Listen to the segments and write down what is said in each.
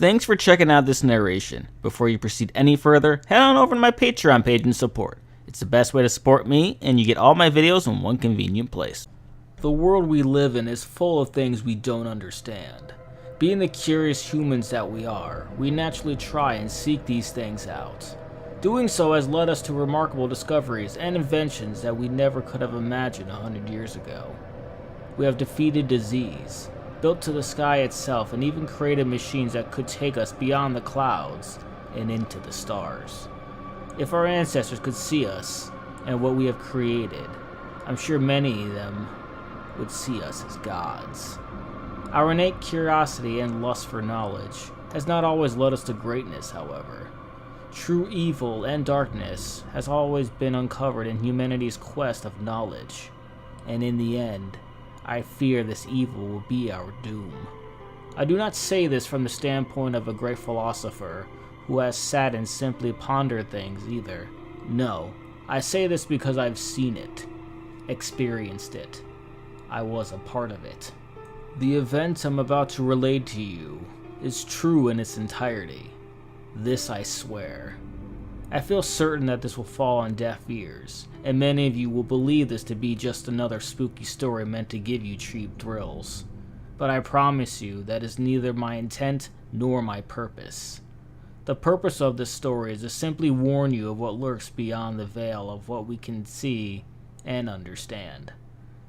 Thanks for checking out this narration. Before you proceed any further, head on over to my Patreon page and support. It's the best way to support me, and you get all my videos in one convenient place. The world we live in is full of things we don't understand. Being the curious humans that we are, we naturally try and seek these things out. Doing so has led us to remarkable discoveries and inventions that we never could have imagined 100 years ago. We have defeated disease, built to the sky itself, and even created machines that could take us beyond the clouds and into the stars. If our ancestors could see us and what we have created, I'm sure many of them would see us as gods. Our innate curiosity and lust for knowledge has not always led us to greatness, however. True evil and darkness has always been uncovered in humanity's quest of knowledge, and in the end, I fear this evil will be our doom. I do not say this from the standpoint of a great philosopher who has sat and simply pondered things either. No, I say this because I've seen it, experienced it. I was a part of it. The event I'm about to relate to you is true in its entirety. This I swear. I feel certain that this will fall on deaf ears, and many of you will believe this to be just another spooky story meant to give you cheap thrills. But I promise you that is neither my intent nor my purpose. The purpose of this story is to simply warn you of what lurks beyond the veil of what we can see and understand.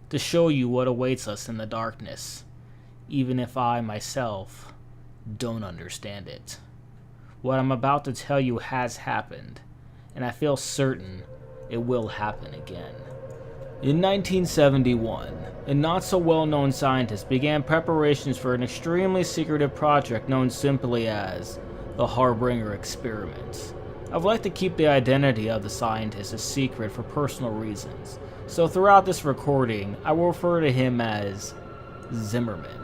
To show you what awaits us in the darkness, even if I myself don't understand it. What I'm about to tell you has happened, and I feel certain it will happen again. In 1971, a not-so-well-known scientist began preparations for an extremely secretive project known simply as the Harbinger experiment. I would like to keep the identity of the scientist a secret for personal reasons, so throughout this recording, I will refer to him as Zimmerman.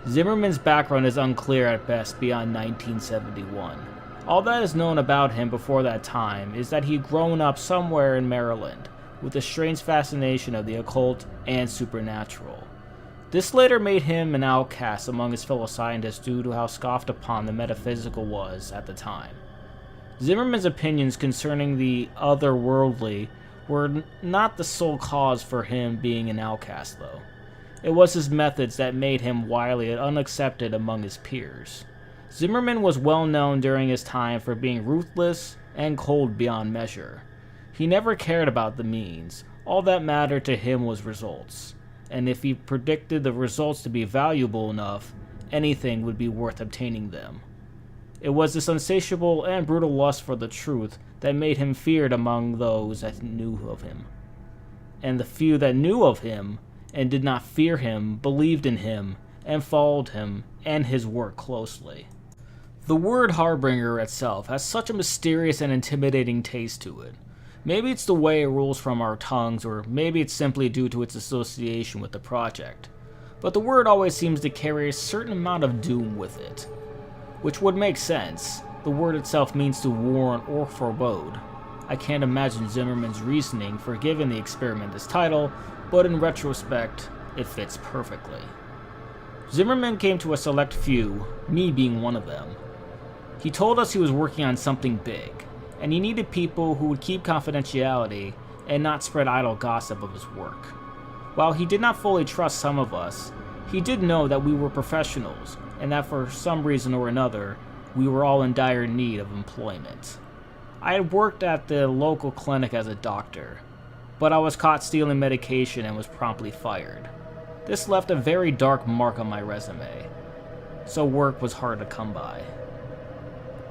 Zimmerman's background is unclear at best beyond 1971. All that is known about him before that time is that he'd grown up somewhere in Maryland, with a strange fascination of the occult and supernatural. This later made him an outcast among his fellow scientists due to how scoffed upon the metaphysical was at the time. Zimmerman's opinions concerning the otherworldly were not the sole cause for him being an outcast, though. It was his methods that made him wildly unaccepted among his peers. Zimmerman was well known during his time for being ruthless and cold beyond measure. He never cared about the means. All that mattered to him was results, and if he predicted the results to be valuable enough, anything would be worth obtaining them. It was this insatiable and brutal lust for the truth that made him feared among those that knew of him. And the few that knew of him and did not fear him believed in him and followed him and his work closely. The word Harbinger itself has such a mysterious and intimidating taste to it. Maybe it's the way it rolls from our tongues, or maybe it's simply due to its association with the project. But the word always seems to carry a certain amount of doom with it. Which would make sense. The word itself means to warn or forebode. I can't imagine Zimmerman's reasoning for giving the experiment this title, but in retrospect, it fits perfectly. Zimmerman came to a select few, me being one of them. He told us he was working on something big, and he needed people who would keep confidentiality and not spread idle gossip of his work. While he did not fully trust some of us, he did know that we were professionals, and that for some reason or another, we were all in dire need of employment. I had worked at the local clinic as a doctor, but I was caught stealing medication and was promptly fired. This left a very dark mark on my resume, so work was hard to come by.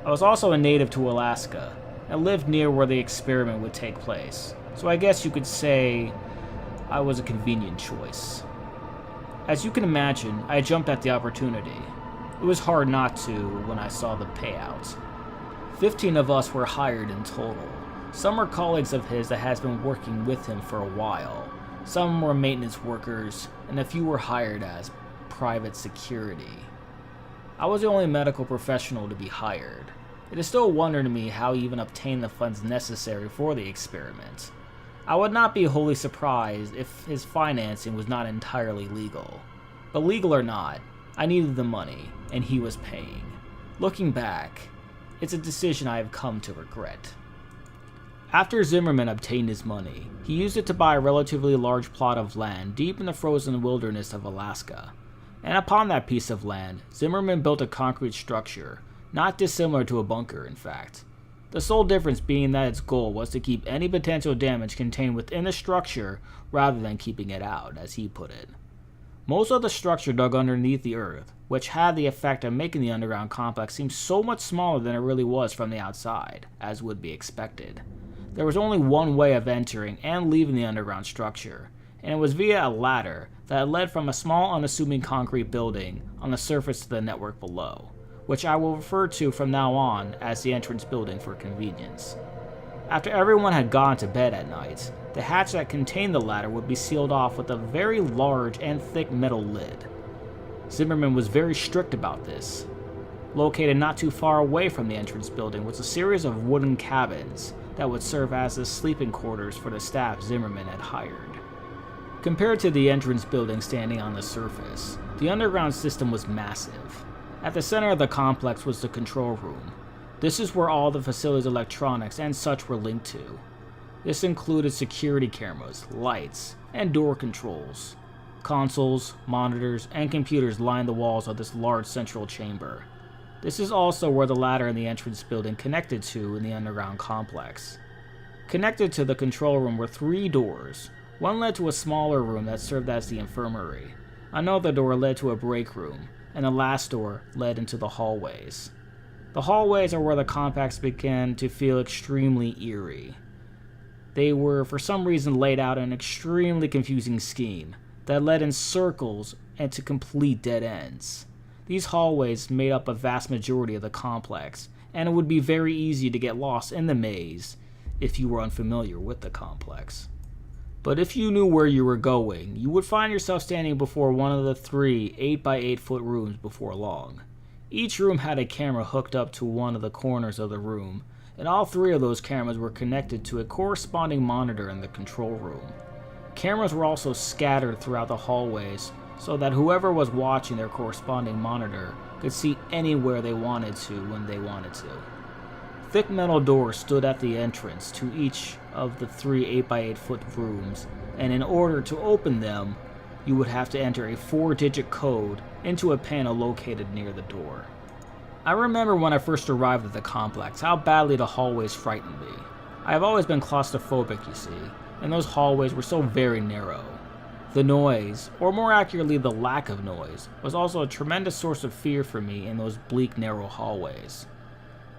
I was also a native to Alaska, and lived near where the experiment would take place, so I guess you could say I was a convenient choice. As you can imagine, I jumped at the opportunity. It was hard not to when I saw the payout. 15 of us were hired in total. Some were colleagues of his that has been working with him for a while. Some were maintenance workers, and a few were hired as private security. I was the only medical professional to be hired. It is still a wonder to me how he even obtained the funds necessary for the experiment. I would not be wholly surprised if his financing was not entirely legal. But legal or not, I needed the money, and he was paying. Looking back, it's a decision I have come to regret. After Zimmerman obtained his money, he used it to buy a relatively large plot of land deep in the frozen wilderness of Alaska. And upon that piece of land, Zimmerman built a concrete structure, not dissimilar to a bunker in fact. The sole difference being that its goal was to keep any potential damage contained within the structure rather than keeping it out, as he put it. Most of the structure dug underneath the earth, which had the effect of making the underground complex seem so much smaller than it really was from the outside, as would be expected. There was only one way of entering and leaving the underground structure, and it was via a ladder that led from a small unassuming concrete building on the surface to the network below, which I will refer to from now on as the entrance building for convenience. After everyone had gone to bed at night, the hatch that contained the ladder would be sealed off with a very large and thick metal lid. Zimmerman was very strict about this. Located not too far away from the entrance building was a series of wooden cabins that would serve as the sleeping quarters for the staff Zimmerman had hired. Compared to the entrance building standing on the surface, the underground system was massive. At the center of the complex was the control room. This is where all the facility's electronics and such were linked to. This included security cameras, lights, and door controls. Consoles, monitors, and computers lined the walls of this large central chamber. This is also where the ladder in the entrance building connected to in the underground complex. Connected to the control room were 3 doors. One led to a smaller room that served as the infirmary. Another door led to a break room, and the last door led into the hallways. The hallways are where the complex began to feel extremely eerie. They were for some reason laid out in an extremely confusing scheme that led in circles and to complete dead ends. These hallways made up a vast majority of the complex, and it would be very easy to get lost in the maze if you were unfamiliar with the complex. But if you knew where you were going, you would find yourself standing before one of the 3 8x8 foot rooms before long. Each room had a camera hooked up to one of the corners of the room, and all 3 of those cameras were connected to a corresponding monitor in the control room. Cameras were also scattered throughout the hallways so that whoever was watching their corresponding monitor could see anywhere they wanted to when they wanted to. Thick metal doors stood at the entrance to each of the 3 8x8 foot rooms, and in order to open them, you would have to enter a 4-digit code into a panel located near the door. I remember when I first arrived at the complex how badly the hallways frightened me. I have always been claustrophobic, you see, and those hallways were so very narrow. The noise, or more accurately the lack of noise, was also a tremendous source of fear for me in those bleak, narrow hallways.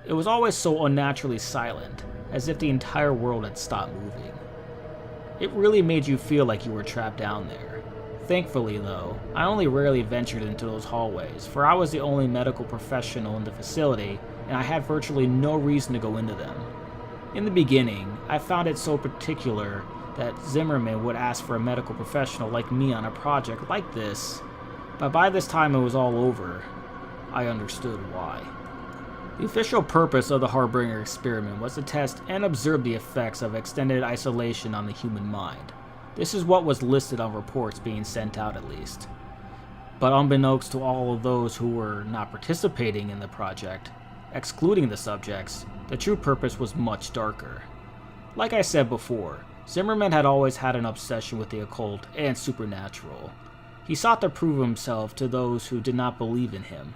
It was always so unnaturally silent, as if the entire world had stopped moving. It really made you feel like you were trapped down there. Thankfully, though, I only rarely ventured into those hallways, for I was the only medical professional in the facility, and I had virtually no reason to go into them. In the beginning, I found it so particular that Zimmerman would ask for a medical professional like me on a project like this, but by this time it was all over, I understood why. The official purpose of the Harbinger experiment was to test and observe the effects of extended isolation on the human mind. This is what was listed on reports being sent out at least. But unbeknownst to all of those who were not participating in the project, excluding the subjects, the true purpose was much darker. Like I said before, Zimmerman had always had an obsession with the occult and supernatural. He sought to prove himself to those who did not believe in him.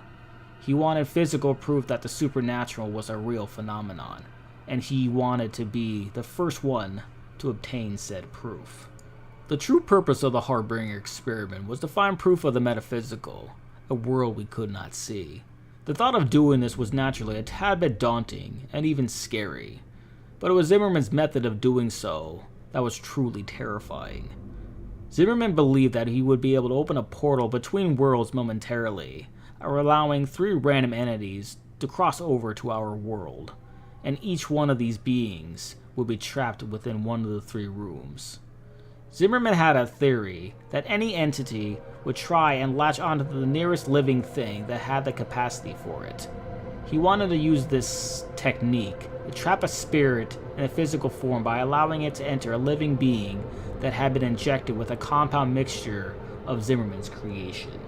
He wanted physical proof that the supernatural was a real phenomenon, and he wanted to be the first one to obtain said proof. The true purpose of the Harbinger experiment was to find proof of the metaphysical, a world we could not see. The thought of doing this was naturally a tad bit daunting and even scary, but it was Zimmerman's method of doing so that was truly terrifying. Zimmerman believed that he would be able to open a portal between worlds momentarily, allowing 3 random entities to cross over to our world, and each one of these beings would be trapped within one of the 3 rooms. Zimmerman had a theory that any entity would try and latch onto the nearest living thing that had the capacity for it. He wanted to use this technique to trap a spirit in a physical form by allowing it to enter a living being that had been injected with a compound mixture of Zimmerman's creation.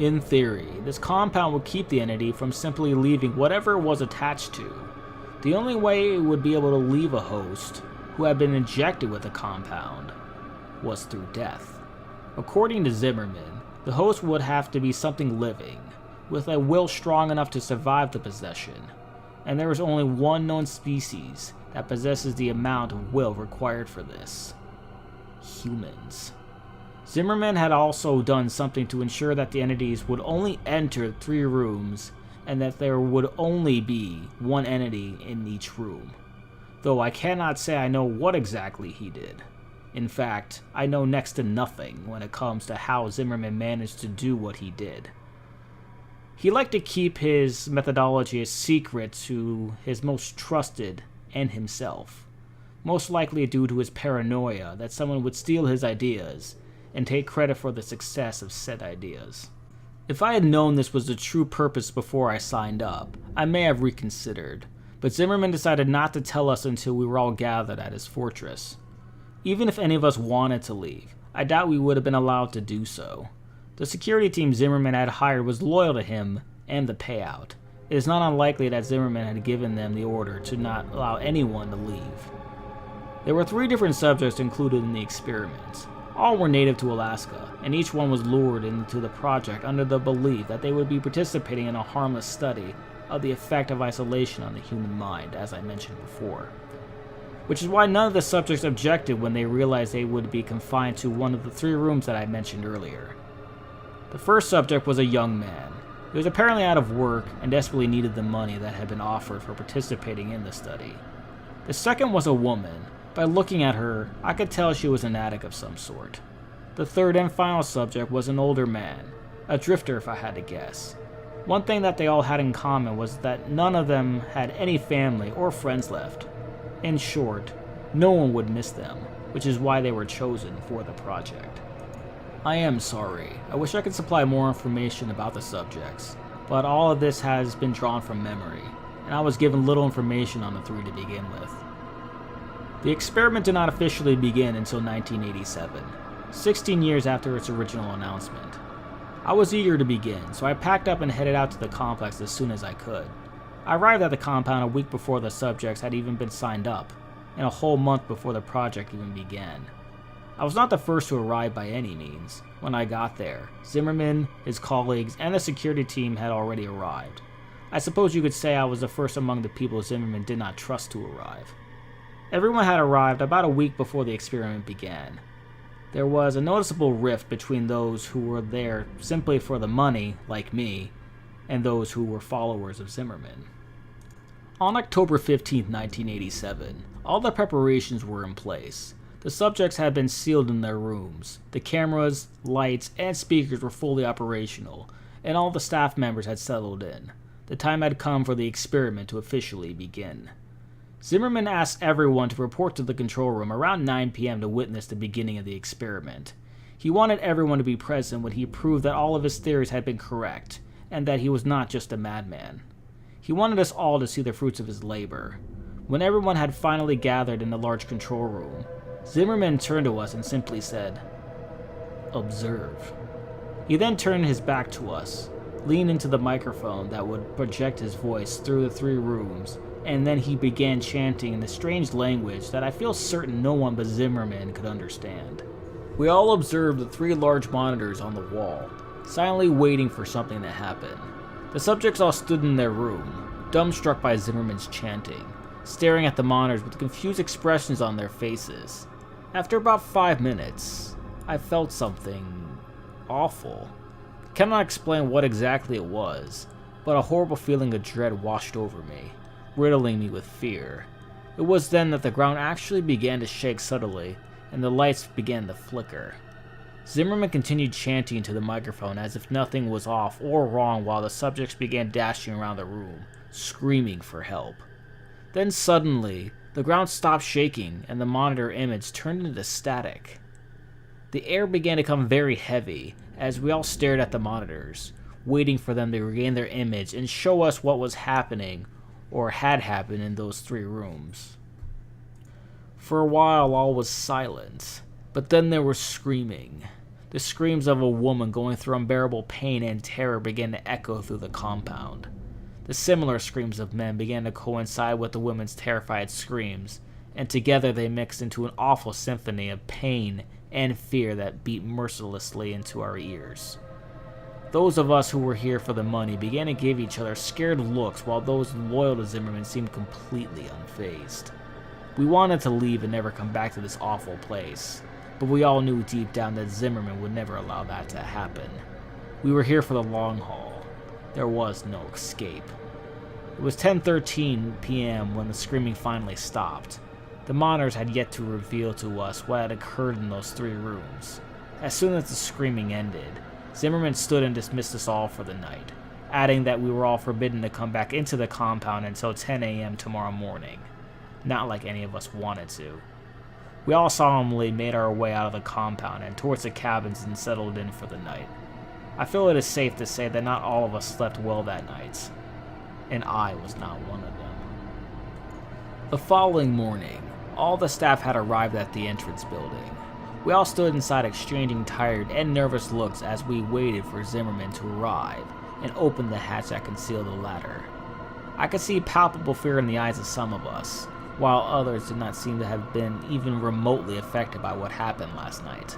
In theory, this compound would keep the entity from simply leaving whatever it was attached to. The only way it would be able to leave a host who had been injected with the compound was through death. According to Zimmerman, the host would have to be something living, with a will strong enough to survive the possession, and there is only one known species that possesses the amount of will required for this: humans. Zimmerman had also done something to ensure that the entities would only enter 3 rooms and that there would only be one entity in each room, though I cannot say I know what exactly he did. In fact, I know next to nothing when it comes to how Zimmerman managed to do what he did. He liked to keep his methodology a secret to his most trusted and himself, most likely due to his paranoia that someone would steal his ideas and take credit for the success of said ideas. If I had known this was the true purpose before I signed up, I may have reconsidered, but Zimmerman decided not to tell us until we were all gathered at his fortress. Even if any of us wanted to leave, I doubt we would have been allowed to do so. The security team Zimmerman had hired was loyal to him and the payout. It is not unlikely that Zimmerman had given them the order to not allow anyone to leave. There were 3 different subjects included in the experiments. All were native to Alaska, and each one was lured into the project under the belief that they would be participating in a harmless study of the effect of isolation on the human mind, as I mentioned before. Which is why none of the subjects objected when they realized they would be confined to one of the 3 rooms that I mentioned earlier. The first subject was a young man. He was apparently out of work and desperately needed the money that had been offered for participating in the study. The second was a woman. By looking at her, I could tell she was an addict of some sort. The third and final subject was an older man, a drifter if I had to guess. One thing that they all had in common was that none of them had any family or friends left. In short, no one would miss them, which is why they were chosen for the project. I am sorry, I wish I could supply more information about the subjects, but all of this has been drawn from memory, and I was given little information on the 3 to begin with. The experiment did not officially begin until 1987, 16 years after its original announcement. I was eager to begin, so I packed up and headed out to the complex as soon as I could. I arrived at the compound a week before the subjects had even been signed up, and a whole month before the project even began. I was not the first to arrive by any means. When I got there, Zimmerman, his colleagues, and the security team had already arrived. I suppose you could say I was the first among the people Zimmerman did not trust to arrive. Everyone had arrived about a week before the experiment began. There was a noticeable rift between those who were there simply for the money, like me, and those who were followers of Zimmerman. On October 15, 1987, all the preparations were in place. The subjects had been sealed in their rooms. The cameras, lights, and speakers were fully operational, and all the staff members had settled in. The time had come for the experiment to officially begin. Zimmerman asked everyone to report to the control room around 9 p.m. to witness the beginning of the experiment. He wanted everyone to be present when he proved that all of his theories had been correct, and that he was not just a madman. He wanted us all to see the fruits of his labor. When everyone had finally gathered in the large control room, Zimmerman turned to us and simply said, "Observe." He then turned his back to us, leaned into the microphone that would project his voice through the 3 rooms, and then he began chanting in the strange language that I feel certain no one but Zimmerman could understand. We all observed the 3 large monitors on the wall, silently waiting for something to happen. The subjects all stood in their room, dumbstruck by Zimmerman's chanting, staring at the monitors with confused expressions on their faces. After about 5 minutes, I felt something awful. I cannot explain what exactly it was, but a horrible feeling of dread washed over me, riddling me with fear. It was then that the ground actually began to shake subtly, and the lights began to flicker. Zimmerman continued chanting into the microphone as if nothing was off or wrong while the subjects began dashing around the room, screaming for help. Then suddenly, the ground stopped shaking and the monitor image turned into static. The air began to become very heavy as we all stared at the monitors, waiting for them to regain their image and show us what was happening or had happened in those 3 rooms. For a while all was silent, but then there was screaming. The screams of a woman going through unbearable pain and terror began to echo through the compound. The similar screams of men began to coincide with the women's terrified screams, and together they mixed into an awful symphony of pain and fear that beat mercilessly into our ears. Those of us who were here for the money began to give each other scared looks, while those loyal to Zimmerman seemed completely unfazed. We wanted to leave and never come back to this awful place, but we all knew deep down that Zimmerman would never allow that to happen. We were here for the long haul. There was no escape. It was 10:13 p.m. when the screaming finally stopped. The monitors had yet to reveal to us what had occurred in those 3 rooms. As soon as the screaming ended, Zimmerman stood and dismissed us all for the night, adding that we were all forbidden to come back into the compound until 10 a.m. tomorrow morning. Not like any of us wanted to. We all solemnly made our way out of the compound and towards the cabins and settled in for the night. I feel it is safe to say that not all of us slept well that night, and I was not one of them. The following morning, all the staff had arrived at the entrance building. We all stood inside exchanging tired and nervous looks as we waited for Zimmerman to arrive and open the hatch that concealed the ladder. I could see palpable fear in the eyes of some of us, while others did not seem to have been even remotely affected by what happened last night.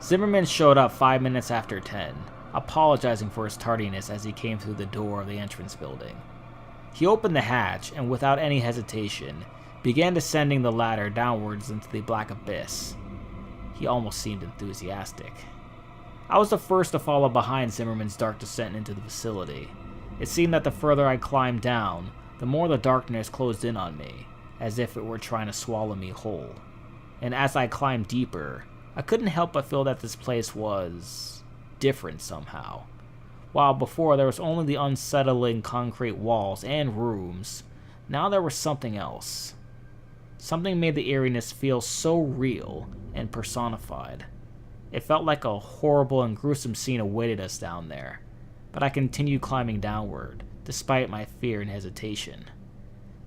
Zimmerman showed up 5 minutes after 10, apologizing for his tardiness as he came through the door of the entrance building. He opened the hatch and, without any hesitation, began descending the ladder downwards into the black abyss. He almost seemed enthusiastic. I was the first to follow behind Zimmerman's dark descent into the facility. It seemed that the further I climbed down, the more the darkness closed in on me, as if it were trying to swallow me whole. And as I climbed deeper, I couldn't help but feel that this place was different somehow. While before there was only the unsettling concrete walls and rooms, now there was something else. Something made the eeriness feel so real and personified. It felt like a horrible and gruesome scene awaited us down there, but I continued climbing downward, despite my fear and hesitation.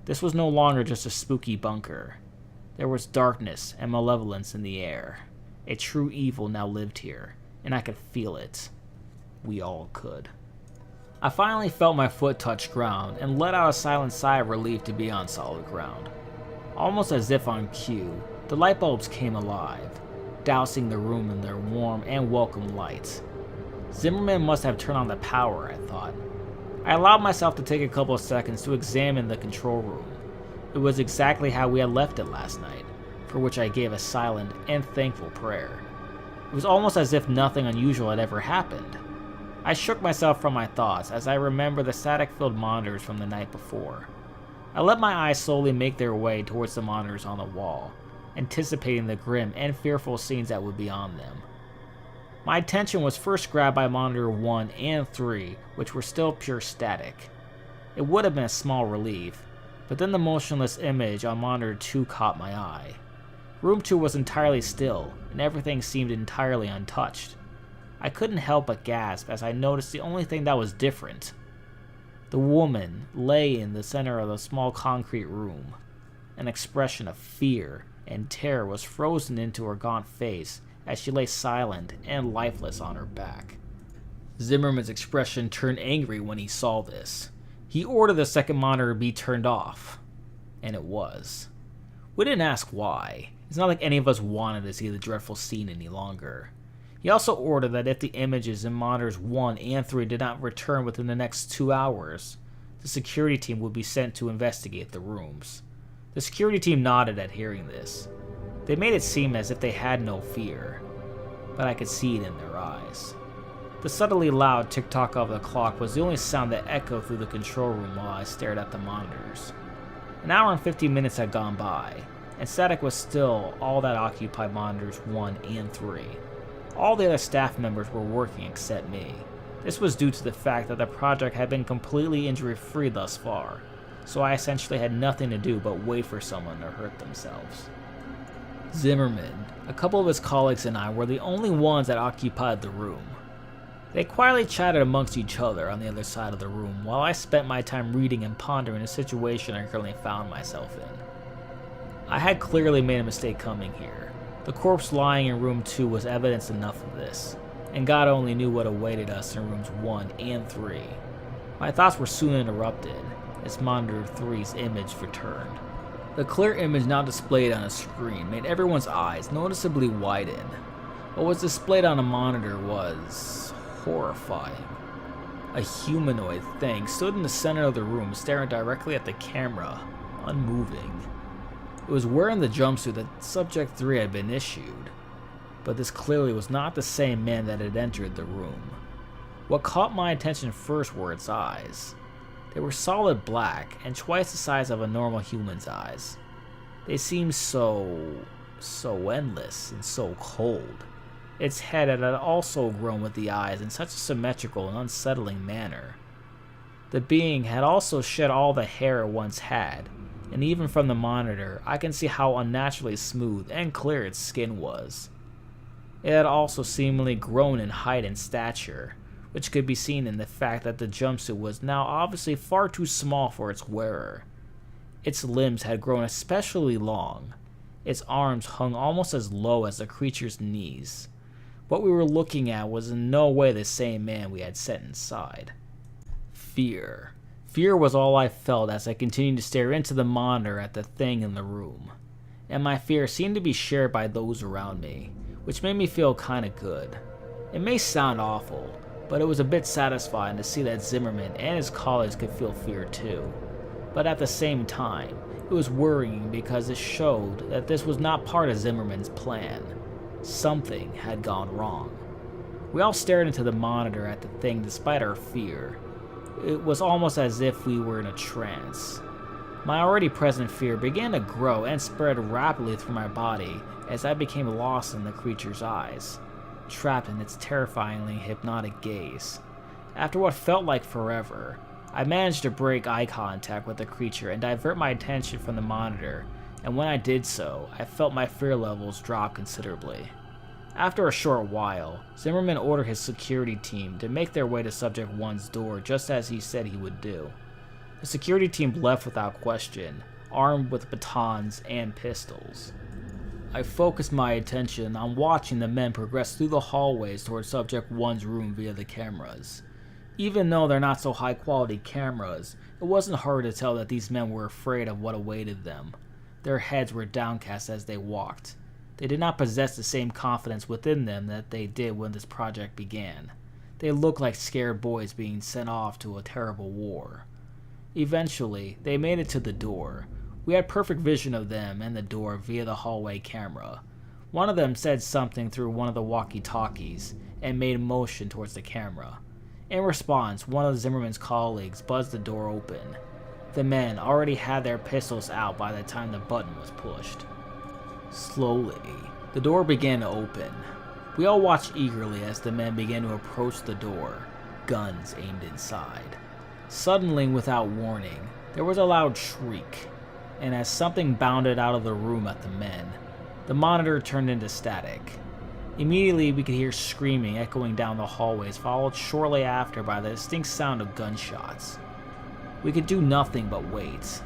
This was no longer just a spooky bunker. There was darkness and malevolence in the air. A true evil now lived here, and I could feel it. We all could. I finally felt my foot touch ground and let out a silent sigh of relief to be on solid ground. Almost as if on cue, the light bulbs came alive, dousing the room in their warm and welcome light. Zimmerman must have turned on the power, I thought. I allowed myself to take a couple of seconds to examine the control room. It was exactly how we had left it last night, for which I gave a silent and thankful prayer. It was almost as if nothing unusual had ever happened. I shook myself from my thoughts as I remembered the static-filled monitors from the night before. I let my eyes slowly make their way towards the monitors on the wall, anticipating the grim and fearful scenes that would be on them. My attention was first grabbed by monitor 1 and 3, which were still pure static. It would have been a small relief, but then the motionless image on monitor 2 caught my eye. Room 2 was entirely still, and everything seemed entirely untouched. I couldn't help but gasp as I noticed the only thing that was different. The woman lay in the center of the small concrete room. An expression of fear and terror was frozen into her gaunt face as she lay silent and lifeless on her back. Zimmerman's expression turned angry when he saw this. He ordered the second monitor be turned off, and it was. We didn't ask why. It's not like any of us wanted to see the dreadful scene any longer. He also ordered that if the images in monitors 1 and 3 did not return within the next 2 hours, the security team would be sent to investigate the rooms. The security team nodded at hearing this. They made it seem as if they had no fear, but I could see it in their eyes. The subtly loud tick-tock of the clock was the only sound that echoed through the control room while I stared at the monitors. An hour and 50 minutes had gone by, and static was still all that occupied monitors 1 and 3. All the other staff members were working except me. This was due to the fact that the project had been completely injury-free thus far, so I essentially had nothing to do but wait for someone to hurt themselves. Zimmerman, a couple of his colleagues, and I were the only ones that occupied the room. They quietly chatted amongst each other on the other side of the room while I spent my time reading and pondering the situation I currently found myself in. I had clearly made a mistake coming here. The corpse lying in room 2 was evidence enough of this, and God only knew what awaited us in rooms 1 and 3. My thoughts were soon interrupted as monitor 3's image returned. The clear image now displayed on a screen made everyone's eyes noticeably widen. What was displayed on a monitor was horrifying. A humanoid thing stood in the center of the room staring directly at the camera, unmoving. It was wearing the jumpsuit that Subject 3 had been issued, but this clearly was not the same man that had entered the room. What caught my attention first were its eyes. They were solid black and twice the size of a normal human's eyes. They seemed so endless and so cold. Its head had also grown with the eyes in such a symmetrical and unsettling manner. The being had also shed all the hair it once had, and even from the monitor, I can see how unnaturally smooth and clear its skin was. It had also seemingly grown in height and stature, which could be seen in the fact that the jumpsuit was now obviously far too small for its wearer. Its limbs had grown especially long. Its arms hung almost as low as the creature's knees. What we were looking at was in no way the same man we had set inside. Fear. Fear was all I felt as I continued to stare into the monitor at the thing in the room. And my fear seemed to be shared by those around me, which made me feel kinda good. It may sound awful, but it was a bit satisfying to see that Zimmerman and his colleagues could feel fear too. But at the same time, it was worrying because it showed that this was not part of Zimmerman's plan. Something had gone wrong. We all stared into the monitor at the thing despite our fear. It was almost as if we were in a trance. My already present fear began to grow and spread rapidly through my body as I became lost in the creature's eyes, trapped in its terrifyingly hypnotic gaze. After what felt like forever, I managed to break eye contact with the creature and divert my attention from the monitor, and when I did so, I felt my fear levels drop considerably. After a short while, Zimmerman ordered his security team to make their way to Subject 1's door just as he said he would do. The security team left without question, armed with batons and pistols. I focused my attention on watching the men progress through the hallways towards Subject 1's room via the cameras. Even though they're not so high quality cameras, it wasn't hard to tell that these men were afraid of what awaited them. Their heads were downcast as they walked. They did not possess the same confidence within them that they did when this project began. They looked like scared boys being sent off to a terrible war. Eventually, they made it to the door. We had perfect vision of them and the door via the hallway camera. One of them said something through one of the walkie-talkies and made a motion towards the camera. In response, one of Zimmerman's colleagues buzzed the door open. The men already had their pistols out by the time the button was pushed. Slowly, the door began to open. We all watched eagerly as the men began to approach the door, guns aimed inside. Suddenly, without warning, there was a loud shriek, and as something bounded out of the room at the men, the monitor turned into static. Immediately, we could hear screaming echoing down the hallways, followed shortly after by the distinct sound of gunshots. We could do nothing but wait.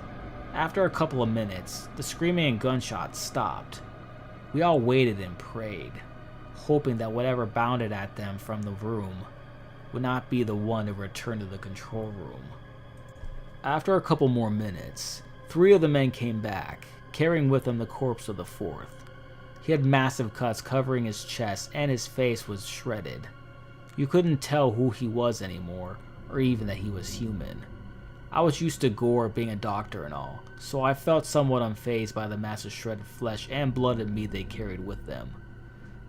After a couple of minutes, the screaming and gunshots stopped. We all waited and prayed, hoping that whatever bounded at them from the room would not be the one to return to the control room. After a couple more minutes, 3 of the men came back, carrying with them the corpse of the 4th. He had massive cuts covering his chest and his face was shredded. You couldn't tell who he was anymore, or even that he was human. I was used to gore being a doctor and all, so I felt somewhat unfazed by the massive shredded flesh and blooded meat they carried with them.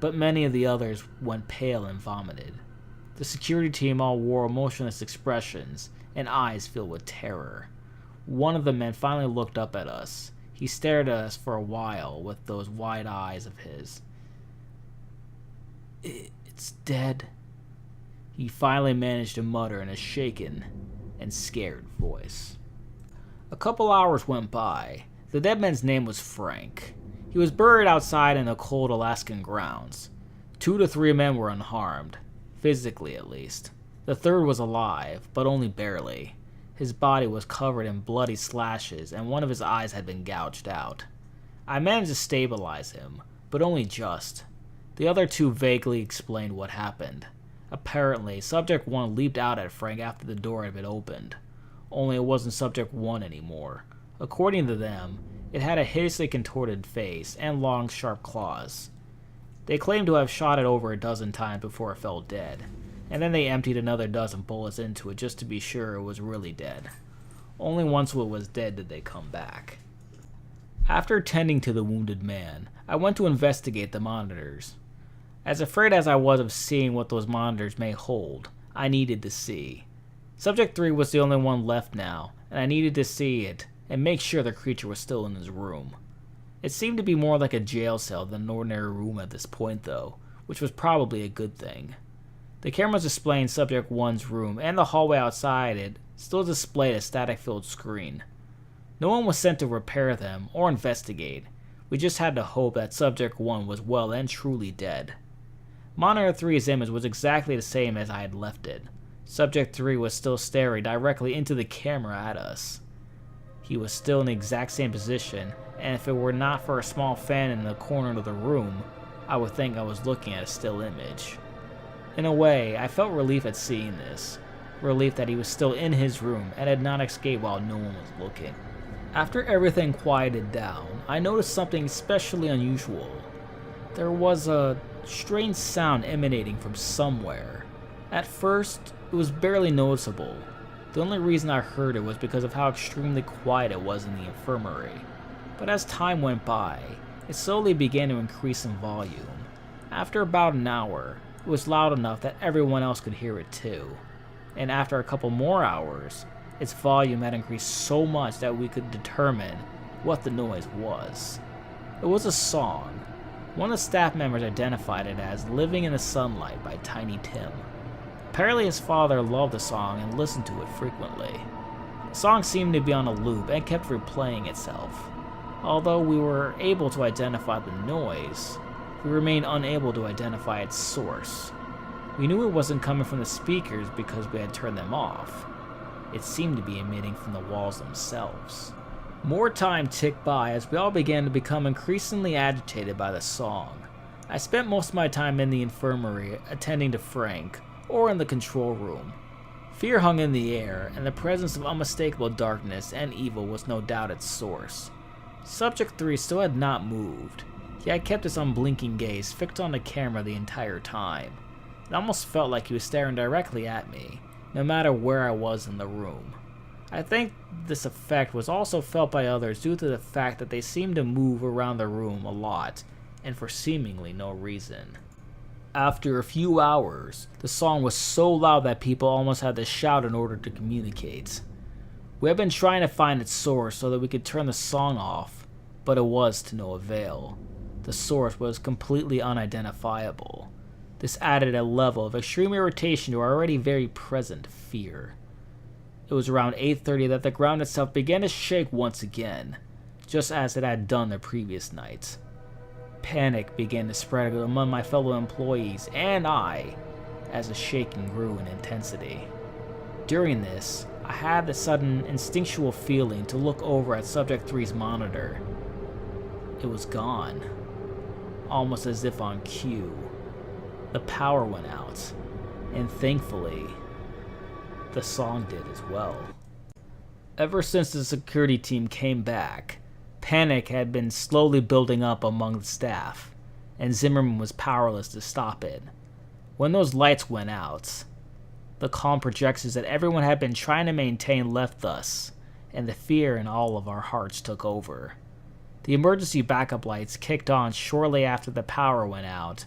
But many of the others went pale and vomited. The security team all wore emotionless expressions and eyes filled with terror. One of the men finally looked up at us. He stared at us for a while with those wide eyes of his. It's dead. He finally managed to mutter in a shaken and scared voice. A couple hours went by. The dead man's name was Frank. He was buried outside in the cold Alaskan grounds. 2 to 3 men were unharmed, physically at least. The 3rd was alive, but only barely. His body was covered in bloody slashes and one of his eyes had been gouged out. I managed to stabilize him, but only just. The other two vaguely explained what happened. Apparently, Subject 1 leaped out at Frank after the door had been opened. Only it wasn't Subject 1 anymore. According to them, it had a hideously contorted face and long, sharp claws. They claimed to have shot it over a dozen times before it fell dead, and then they emptied another dozen bullets into it just to be sure it was really dead. Only once it was dead did they come back. After tending to the wounded man, I went to investigate the monitors. As afraid as I was of seeing what those monitors may hold, I needed to see. Subject 3 was the only one left now, and I needed to see it and make sure the creature was still in his room. It seemed to be more like a jail cell than an ordinary room at this point though, which was probably a good thing. The cameras displaying Subject 1's room and the hallway outside it still displayed a static-filled screen. No one was sent to repair them or investigate. We just had to hope that Subject 1 was well and truly dead. Monitor 3's image was exactly the same as I had left it. Subject 3 was still staring directly into the camera at us. He was still in the exact same position, and if it were not for a small fan in the corner of the room, I would think I was looking at a still image. In a way, I felt relief at seeing this. Relief that he was still in his room and had not escaped while no one was looking. After everything quieted down, I noticed something especially unusual. There was a strange sound emanating from somewhere. At first, it was barely noticeable. The only reason I heard it was because of how extremely quiet it was in the infirmary. But as time went by, it slowly began to increase in volume. After about an hour, it was loud enough that everyone else could hear it too. And after a couple more hours, its volume had increased so much that we could determine what the noise was. It was a song. One of the staff members identified it as Living in the Sunlight by Tiny Tim. Apparently his father loved the song and listened to it frequently. The song seemed to be on a loop and kept replaying itself. Although we were able to identify the noise, we remained unable to identify its source. We knew it wasn't coming from the speakers because we had turned them off. It seemed to be emitting from the walls themselves. More time ticked by as we all began to become increasingly agitated by the song. I spent most of my time in the infirmary attending to Frank, or in the control room. Fear hung in the air, and the presence of unmistakable darkness and evil was no doubt its source. Subject 3 still had not moved. He had kept his unblinking gaze fixed on the camera the entire time. It almost felt like he was staring directly at me, no matter where I was in the room. I think this effect was also felt by others due to the fact that they seemed to move around the room a lot, and for seemingly no reason. After a few hours, the song was so loud that people almost had to shout in order to communicate. We had been trying to find its source so that we could turn the song off, but it was to no avail. The source was completely unidentifiable. This added a level of extreme irritation to our already very present fear. It was around 8:30 that the ground itself began to shake once again, just as it had done the previous night. Panic began to spread among my fellow employees and I, as the shaking grew in intensity. During this, I had the sudden instinctual feeling to look over at Subject 3's monitor. It was gone, almost as if on cue. The power went out, and thankfully, the song did as well. Ever since the security team came back, panic had been slowly building up among the staff, and Zimmerman was powerless to stop it. When those lights went out, the calm projections that everyone had been trying to maintain left us, and the fear in all of our hearts took over. The emergency backup lights kicked on shortly after the power went out,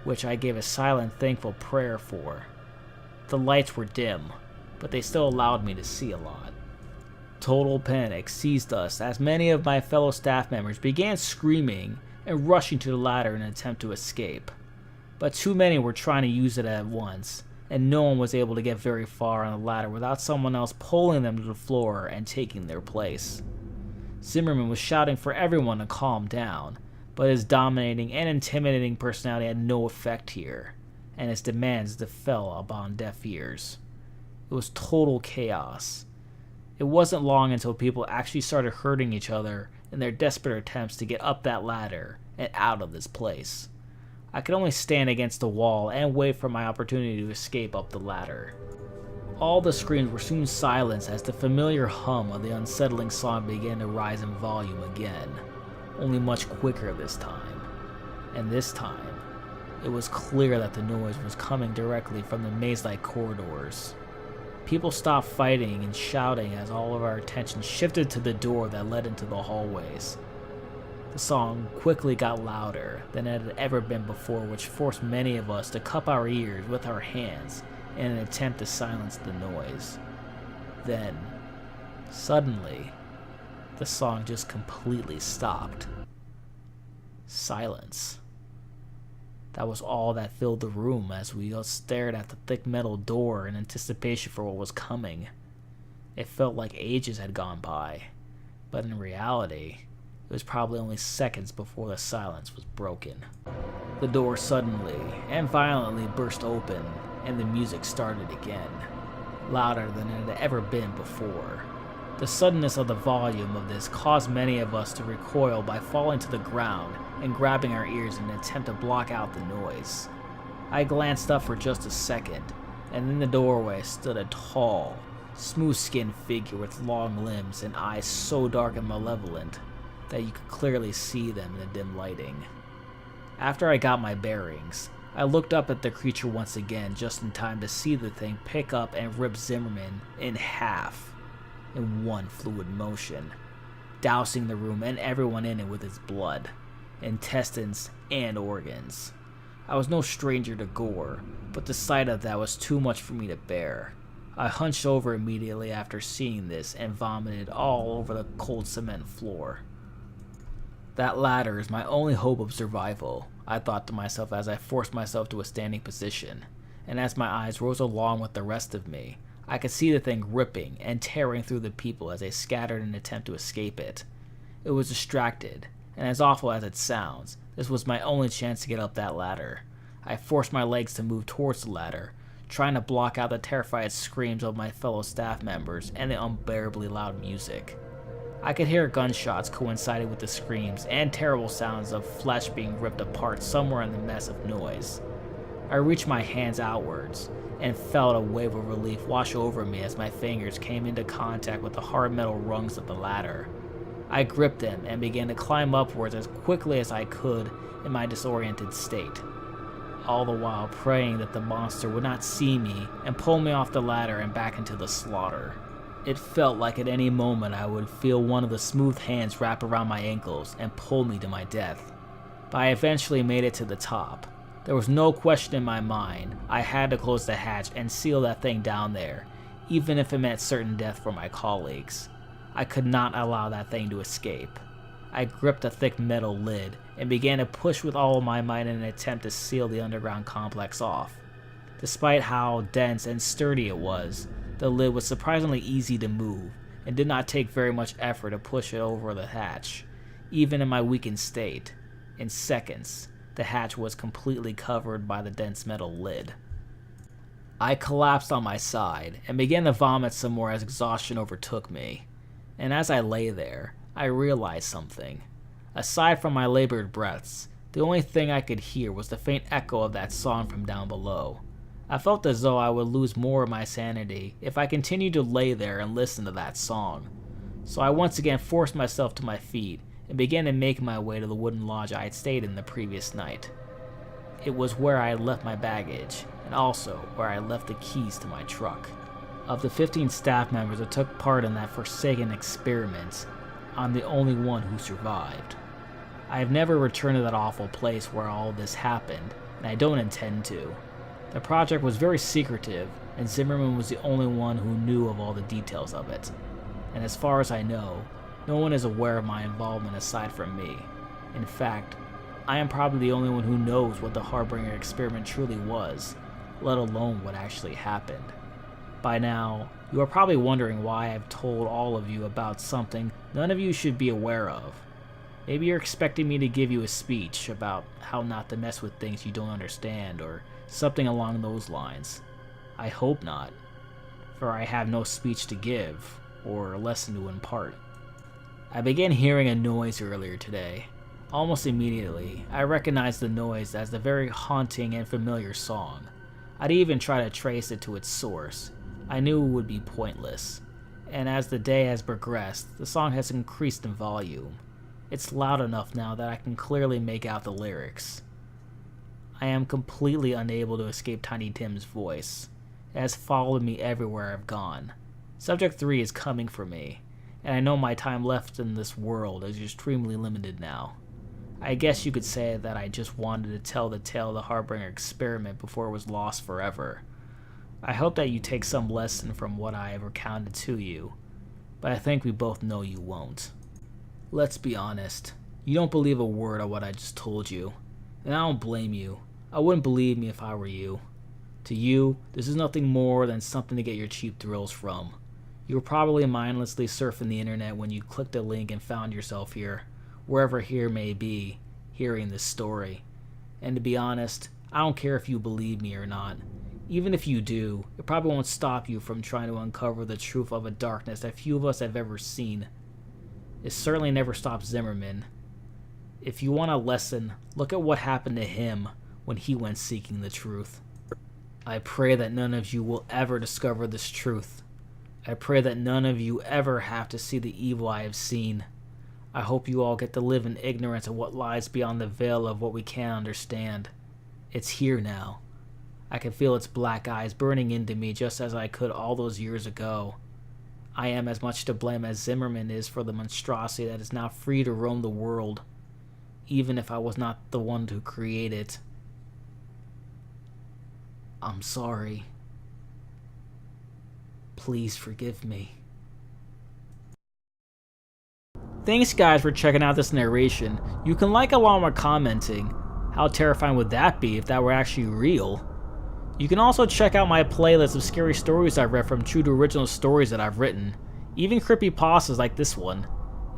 which I gave a silent, thankful prayer for. The lights were dim, but they still allowed me to see a lot. Total panic seized us as many of my fellow staff members began screaming and rushing to the ladder in an attempt to escape. But too many were trying to use it at once, and no one was able to get very far on the ladder without someone else pulling them to the floor and taking their place. Zimmerman was shouting for everyone to calm down, but his dominating and intimidating personality had no effect here, and his demands fell upon deaf ears. It was total chaos. It wasn't long until people actually started hurting each other in their desperate attempts to get up that ladder and out of this place. I could only stand against the wall and wait for my opportunity to escape up the ladder. All the screams were soon silenced as the familiar hum of the unsettling song began to rise in volume again, only much quicker this time. And this time, it was clear that the noise was coming directly from the maze-like corridors. People stopped fighting and shouting as all of our attention shifted to the door that led into the hallways. The song quickly got louder than it had ever been before, which forced many of us to cup our ears with our hands in an attempt to silence the noise. Then, suddenly, the song just completely stopped. Silence. That was all that filled the room as we all stared at the thick metal door in anticipation for what was coming. It felt like ages had gone by, but in reality, it was probably only seconds before the silence was broken. The door suddenly and violently burst open, and the music started again, louder than it had ever been before. The suddenness of the volume of this caused many of us to recoil by falling to the ground and grabbing our ears in an attempt to block out the noise. I glanced up for just a second, and in the doorway stood a tall, smooth-skinned figure with long limbs and eyes so dark and malevolent that you could clearly see them in the dim lighting. After I got my bearings, I looked up at the creature once again just in time to see the thing pick up and rip Zimmerman in half in one fluid motion, dousing the room and everyone in it with its blood, intestines, and organs. I was no stranger to gore, but the sight of that was too much for me to bear. I hunched over immediately after seeing this and vomited all over the cold cement floor. That ladder is my only hope of survival, I thought to myself as I forced myself to a standing position, and as my eyes rose along with the rest of me, I could see the thing ripping and tearing through the people as they scattered in an attempt to escape it. It was distracted, and as awful as it sounds, this was my only chance to get up that ladder. I forced my legs to move towards the ladder, trying to block out the terrified screams of my fellow staff members and the unbearably loud music. I could hear gunshots coinciding with the screams and terrible sounds of flesh being ripped apart somewhere in the mess of noise. I reached my hands outwards and felt a wave of relief wash over me as my fingers came into contact with the hard metal rungs of the ladder. I gripped them and began to climb upwards as quickly as I could in my disoriented state, all the while praying that the monster would not see me and pull me off the ladder and back into the slaughter. It felt like at any moment I would feel one of the smooth hands wrap around my ankles and pull me to my death. But I eventually made it to the top. There was no question in my mind. I had to close the hatch and seal that thing down there, even if it meant certain death for my colleagues. I could not allow that thing to escape. I gripped a thick metal lid and began to push with all of my might in an attempt to seal the underground complex off. Despite how dense and sturdy it was, the lid was surprisingly easy to move and did not take very much effort to push it over the hatch. Even in my weakened state, in seconds, the hatch was completely covered by the dense metal lid. I collapsed on my side and began to vomit some more as exhaustion overtook me. And as I lay there, I realized something. Aside from my labored breaths, the only thing I could hear was the faint echo of that song from down below. I felt as though I would lose more of my sanity if I continued to lay there and listen to that song. So I once again forced myself to my feet and began to make my way to the wooden lodge I had stayed in the previous night. It was where I had left my baggage, and also where I left the keys to my truck. Of the 15 staff members that took part in that forsaken experiment, I'm the only one who survived. I have never returned to that awful place where all this happened, and I don't intend to. The project was very secretive, and Zimmerman was the only one who knew of all the details of it. And as far as I know, no one is aware of my involvement aside from me. In fact, I am probably the only one who knows what the Harbinger experiment truly was, let alone what actually happened. By now, you are probably wondering why I've told all of you about something none of you should be aware of. Maybe you're expecting me to give you a speech about how not to mess with things you don't understand, or something along those lines. I hope not, for I have no speech to give, or lesson to impart. I began hearing a noise earlier today. Almost immediately, I recognized the noise as the very haunting and familiar song. I didn't even try to trace it to its source. I knew it would be pointless. And as the day has progressed, the song has increased in volume. It's loud enough now that I can clearly make out the lyrics. I am completely unable to escape Tiny Tim's voice. It has followed me everywhere I've gone. Subject 3 is coming for me, and I know my time left in this world is extremely limited now. I guess you could say that I just wanted to tell the tale of the Harbinger experiment before it was lost forever. I hope that you take some lesson from what I have recounted to you, but I think we both know you won't. Let's be honest, you don't believe a word of what I just told you, and I don't blame you. I wouldn't believe me if I were you. To you, this is nothing more than something to get your cheap thrills from. You were probably mindlessly surfing the internet when you clicked a link and found yourself here, wherever here may be, hearing this story. And to be honest, I don't care if you believe me or not. Even if you do, it probably won't stop you from trying to uncover the truth of a darkness that few of us have ever seen. It certainly never stopped Zimmerman. If you want a lesson, look at what happened to him when he went seeking the truth. I pray that none of you will ever discover this truth. I pray that none of you ever have to see the evil I have seen. I hope you all get to live in ignorance of what lies beyond the veil of what we can't understand. It's here now. I can feel its black eyes burning into me just as I could all those years ago. I am as much to blame as Zimmerman is for the monstrosity that is now free to roam the world, even if I was not the one to create it. I'm sorry. Please forgive me. Thanks guys for checking out this narration. You can like it while we're commenting. How terrifying would that be if that were actually real? You can also check out my playlist of scary stories I've read from true to original stories that I've written, even creepypastas like this one.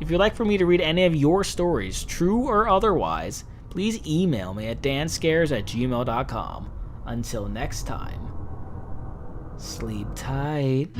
If you'd like for me to read any of your stories, true or otherwise, please email me at danscares@gmail.com. Until next time, sleep tight.